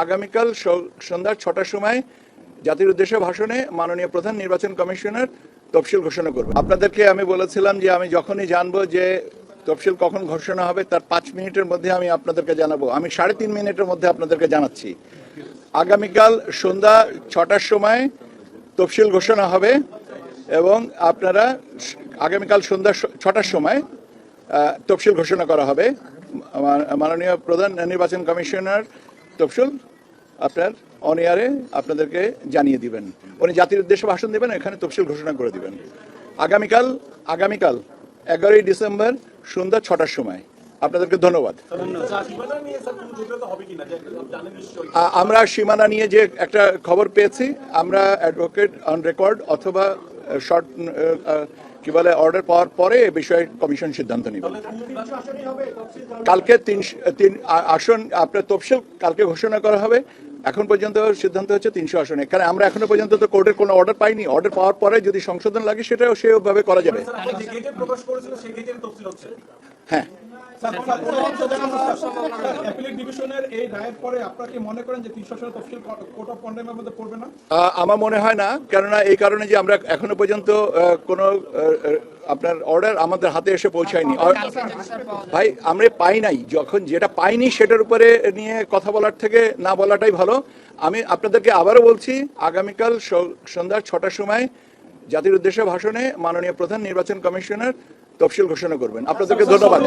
আগামীকাল সন্ধ্যা 6টার সময় জাতির উদ্দেশ্যে ভাষণে মাননীয় প্রধান নির্বাচন কমিশনার তফসিল ঘোষণা করবেন। আপনাদেরকে আমি বলেছিলাম যে আমি যখনই জানবো যে তফসিল কখন ঘোষণা হবে তার 5 মিনিটের মধ্যে আমি আপনাদেরকে জানাবো। আমি 3.5 মিনিটের মধ্যে আপনাদেরকে জানাচ্ছি। আগামীকাল সন্ধ্যা 6টার সময় তফসিল ঘোষণা হবে এবং আপনারা আগামীকাল সন্ধ্যা 6টার সময় তফসিল ঘোষণা করা হবে। মাননীয় প্রধান নির্বাচন কমিশনার তফসিল আপনার অন এয়ারে আপনাদেরকে জানিয়ে দিবেন। উনি জাতির উদ্দেশ্যে ভাষণ দেবেন, এখানে তফসিল ঘোষণা করে দিবেন। আগামীকাল 11ই ডিসেম্বর সন্ধ্যা 6টার সময়। আপনাদেরকে ধন্যবাদ। আমরা সীমানা নিয়ে যে একটা খবর পেয়েছি, আমরা অ্যাডভোকেট অন রেকর্ড অথবা শর্ট কি বলে অর্ডার পাওয়ার পরে এ বিষয়ে কমিশন সিদ্ধান্ত নেবে। কালকে 3 আসন আপনার তফসিল কালকে ঘোষণা করা হবে। এখন পর্যন্ত সিদ্ধান্ত হচ্ছে 300 আসনে। কারণ আমরা এখনো পর্যন্ত তো কোর্টের কোনো অর্ডার পাইনি। অর্ডার পাওয়ার পরে যদি সংশোধন লাগে সেটাও সেভাবে করা যাবে। হ্যাঁ, আমার মনে হয় না, কেননা এই কারণে যে আমরা এখনো পর্যন্ত কোনো আপনার অর্ডার আমাদের হাতে এসে পৌঁছায়নি। ভাই আমরা পাই নাই, যখন যেটা পাইনি সেটার উপরে নিয়ে কথা বলার থেকে না বলাটাই ভালো। আমি আপনাদেরকে আবারও বলছি, আগামীকাল সন্ধ্যা 6টার সময় জাতির উদ্দেশ্যে ভাষণে মাননীয় প্রধান নির্বাচন কমিশনার তফসিল ঘোষণা করবেন। আপনাদেরকে ধন্যবাদ।